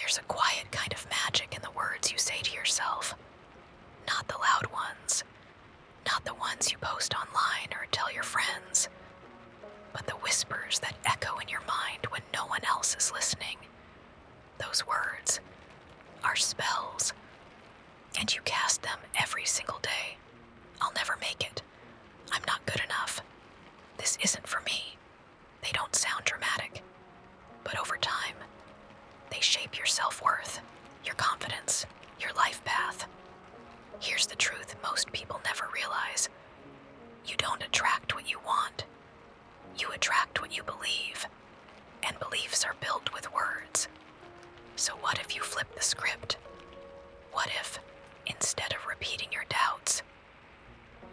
There's a quiet kind of magic in the words you say to yourself. Not the loud ones, not the ones you post online or tell your friends, but the whispers that echo in your mind when no one else is listening. Those words are spells, and you cast them every single day. I'll never make it. I'm not good enough. This isn't for me. They don't sound dramatic, but over time, they shape your self-worth, your confidence, your life path. Here's the truth most people never realize. You don't attract what you want. You attract what you believe, and beliefs are built with words. So what if you flip the script? What if, instead of repeating your doubts,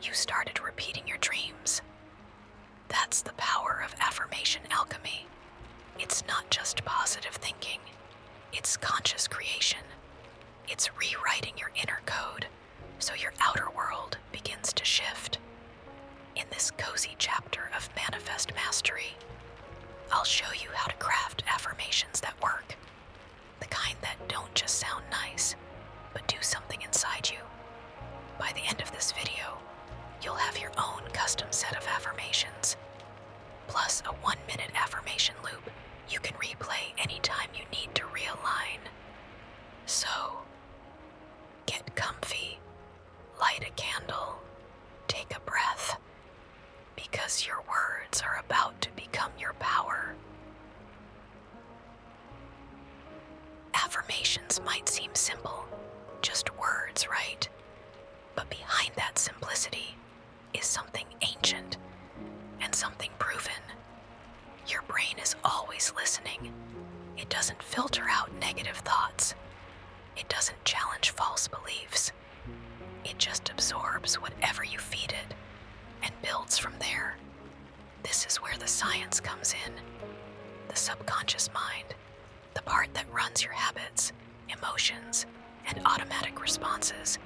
you started repeating your dreams? That's the power of affirmation alchemy. It's not just positive thinking. It's conscious creation. It's rewriting your inner code so your outer world begins to shift. In this cozy chapter of Manifest Mastery, I'll show you how to craft affirmations that work. The kind that don't just sound nice, but do something inside you. By the end of this video, you'll have your own custom set of affirmations, plus a 1-minute affirmation loop you can replay anytime you need to realign. So, get comfy, light a candle, take a breath, because your words are about to become your power. Affirmations might seem simple, just words, right? But behind that simplicity is something ancient and something proven. Your brain is always listening. It doesn't filter out negative thoughts. It doesn't challenge false beliefs. It just absorbs whatever you feed it and builds from there. This is where the science comes in. The subconscious mind, the part that runs your habits, emotions, and automatic responses,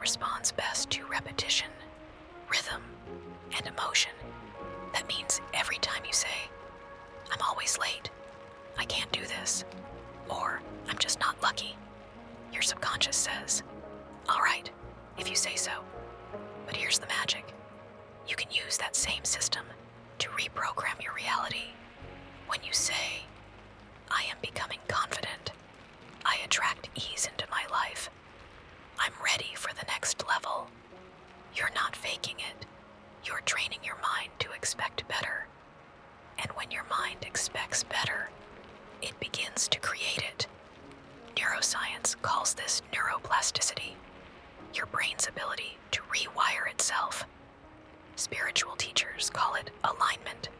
responds best to repetition, rhythm, and emotion. That means every time you say, "I'm always late, I can't do this," or "I'm just not lucky," your subconscious says, "All right, if you say so." But here's the magic. You can use that same system to reprogram your reality. When you say, "I am becoming confident, I attract ease into my life, I'm ready for the next level," you're not faking it. You're training your mind to expect better. And when your mind expects better, it begins to create it. Neuroscience calls this neuroplasticity, your brain's ability to rewire itself. Spiritual teachers call it alignment.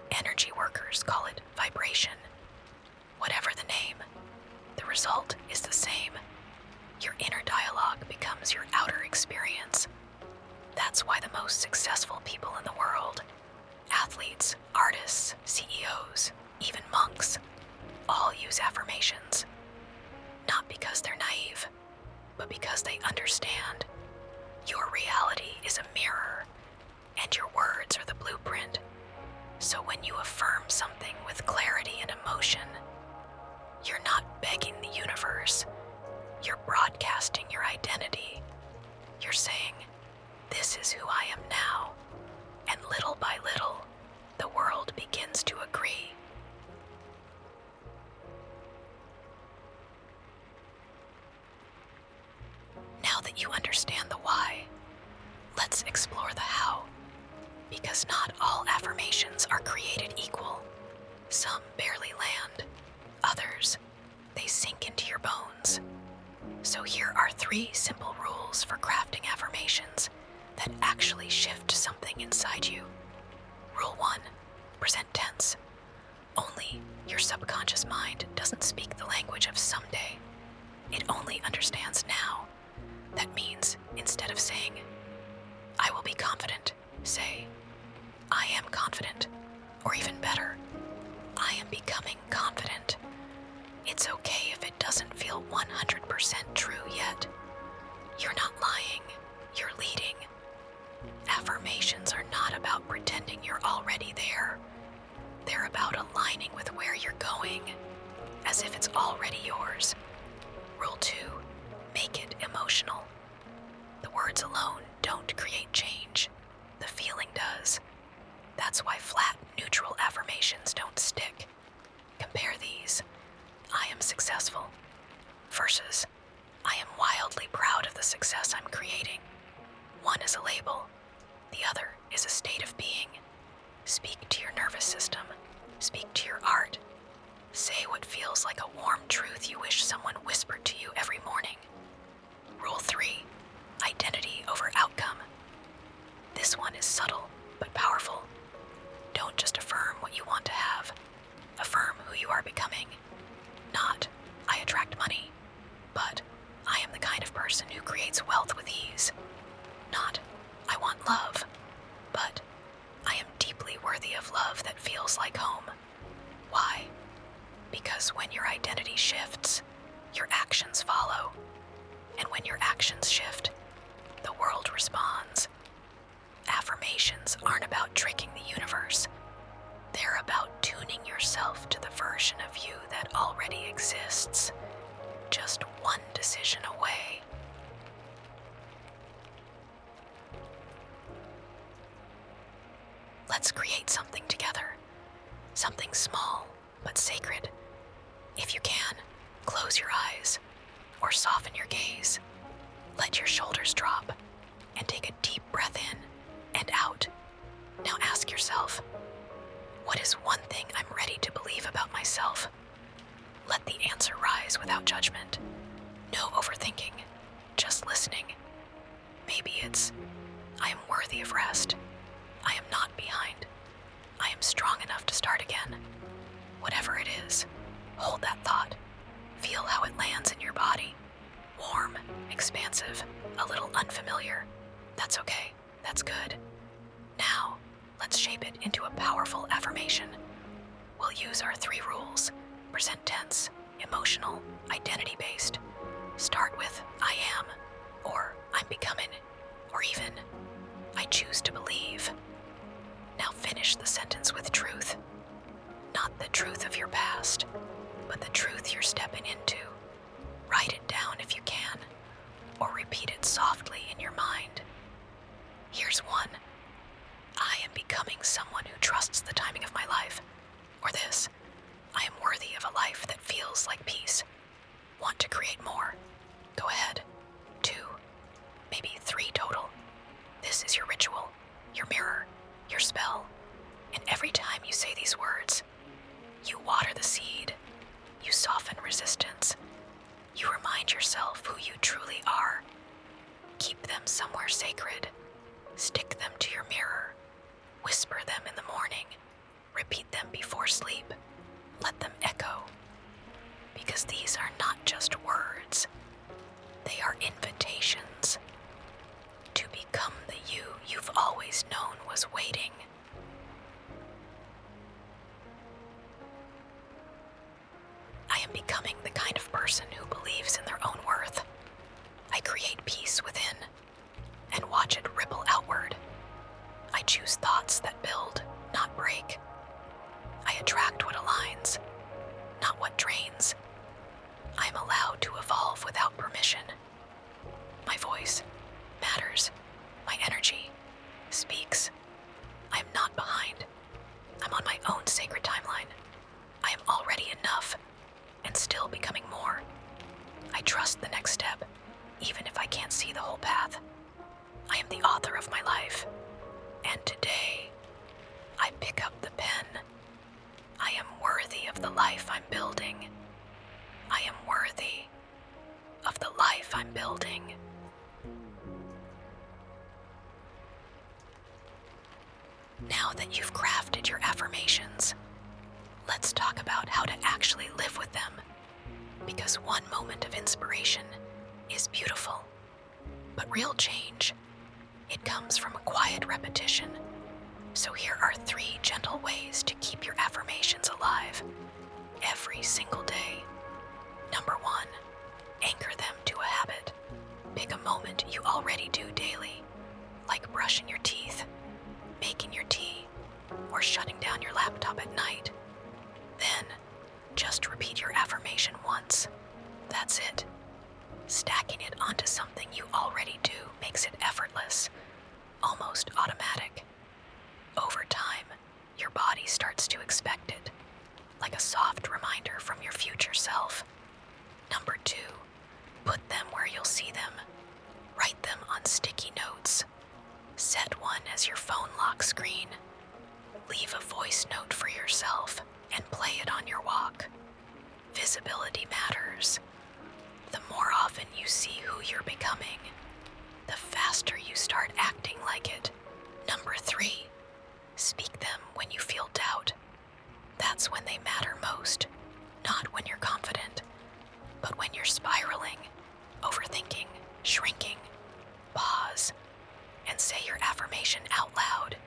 Energy workers call it vibration. Whatever the name, the result is the same. Your inner dialogue becomes your outer experience. That's why the most successful people in the world, athletes, artists, CEOs, even monks, all use affirmations. Not because they're naive, but because they understand your reality is a mirror and your words are the blueprint. So when you affirm something with clarity and emotion, you're not begging the universe. You're broadcasting your identity. You're saying, "This is who I am now," and little by little, the world begins to agree. Now that you understand the why, let's explore the how. Because not all affirmations are created equal. Some barely land. Others, they sink into your bones. So here are 3 simple rules for crafting affirmations that actually shift something inside you. Rule 1, present tense. Only your subconscious mind doesn't speak the language of someday. It only understands now. That means instead of saying, "I will be confident," say, "I am confident," or even better, "I am becoming confident." It's okay if it doesn't feel 100% true yet. You're not lying, you're leading. Affirmations are not about pretending you're already there. They're about aligning with where you're going. as if it's already yours. Rule 2, make it emotional. The words alone don't create change. The feeling does. That's why flat, neutral affirmations don't stick. Compare these. I am successful versus I am wildly proud of the success I'm creating. One is a label. The other is a state of being. Speak to your nervous system. Speak to your art. Say what feels like a warm truth you wish someone whispered to you every morning. Rule 3, identity over outcome. This one is subtle but powerful. Don't just affirm what you want to have. Affirm who you are becoming. Not, I attract money, but I am the kind of person who creates wealth with ease. Not, I want love, but I am deeply worthy of love that feels like home. Why? Because when your identity shifts, your actions follow. And when your actions shift, the world responds. Affirmations aren't about tricking the universe. They're about tuning yourself to the version of you that already exists, just one decision away. Let's create something together. Something small but sacred. If you can, close your eyes or soften your gaze. Let your shoulders drop and take a deep breath in and out. Now ask yourself, what is one thing I'm ready to believe about myself? Let the answer rise without judgment. No overthinking, just listening. Maybe it's, I am worthy of rest. I am not behind. I am strong enough to start again. Whatever it is, hold that thought. Feel how it lands in your body. Warm, expansive, a little unfamiliar. That's okay. That's good. Now, let's shape it into a powerful affirmation. We'll use our 3 rules: present tense, emotional, identity-based. Start with I am, or I'm becoming, or even I choose to believe. Now finish the sentence with truth. Not the truth of your past, but the truth you're stepping into. Write it down if you can, or repeat it softly in your mind. Here's one. I am becoming someone who trusts the timing of my life. Or this. I am worthy of a life that feels like peace. Want to create more? Go ahead. 2, maybe 3 total. This is your ritual, your mirror, your spell. And every time you say these words, you water the seed. You soften resistance. You remind yourself who you truly are. Keep them somewhere sacred. Stick them to your mirror. Whisper them in the morning. Repeat them before sleep. Let them echo. Because these are not just words. They are invitations to become the you you've always known was waiting. I am becoming the kind of person who believes in their own worth. I create peace within and watch it ripple outward. I choose thoughts that build, not break. I attract what aligns, not what drains. I am allowed to evolve without permission. My voice matters. My energy speaks. I am not behind. I'm on my own sacred timeline. I am already enough and still becoming more. I trust the next step, even if I can't see the whole path. I am the author of my life. And today, I pick up the pen. I am worthy of the life I'm building. I am worthy of the life I'm building. Now that you've crafted your affirmations, let's talk about how to actually live with them. Because one moment of inspiration is beautiful, but real change, it comes from a quiet repetition. So here are 3 gentle ways to keep your affirmations alive every single day. Number 1, anchor them to a habit. Pick a moment you already do daily, like brushing your teeth, making your tea, or shutting down your laptop at night. Then, just repeat your affirmation once. That's it. Stacking it onto something you already do makes it effortless, almost automatic. Over time, your body starts to expect it, like a soft reminder from your future self. Number 2, put them where you'll see them. Write them on sticky notes. Set one as your phone lock screen. Leave a voice note for yourself and play it on your walk. Visibility matters. The more often you see who you're becoming, the faster you start acting like it. Number 3, speak them when you feel doubt. That's when they matter most, not when you're confident, but when you're spiraling, overthinking, shrinking. Pause and say your affirmation out loud,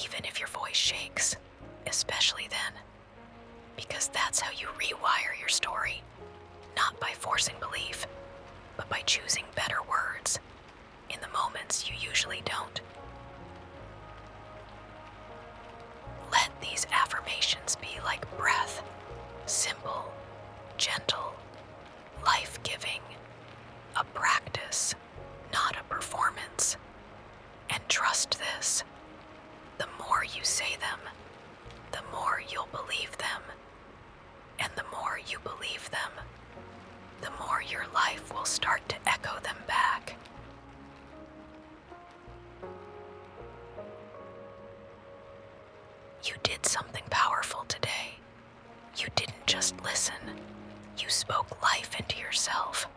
even if your voice shakes, especially then. Because that's how you rewire your story, not by forcing belief, but by choosing better words in the moments you usually don't. Let these affirmations be like breath, simple, gentle, life-giving, a practice, not a performance. And trust this, the more you say them, the more you'll believe them. And the more you believe them, the more your life will start to echo them back. You did something powerful today. You didn't just listen. You spoke life into yourself.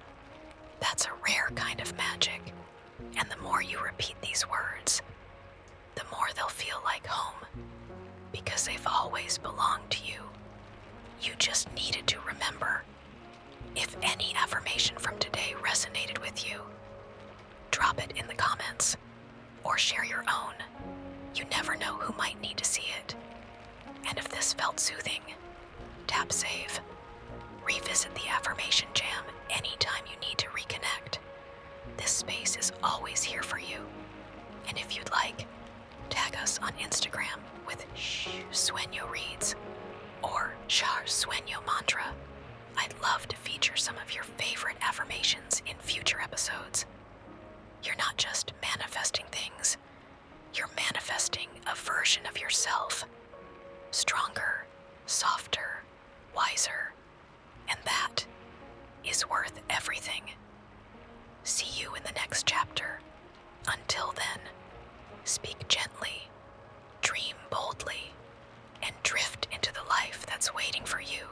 That's a rare kind of magic. And the more you repeat these words, the more they'll feel like home, because they've always belonged to you. You just needed to remember. If any affirmation from today resonated with you, drop it in the comments or share your own. You never know who might need to see it. And if this felt soothing, tap save. Revisit the Affirmation Jam anytime you need to reconnect. This space is always here for you. And if you'd like, tag us on Instagram with Suenyo Reads or Suenyo Mantra. I'd love to feature some of your favorite affirmations in future episodes. You're not just manifesting things, you're manifesting a version of yourself. Stronger, softer, wiser. And that is worth everything. See you in the next chapter. Until then, speak gently, dream boldly, and drift into the life that's waiting for you.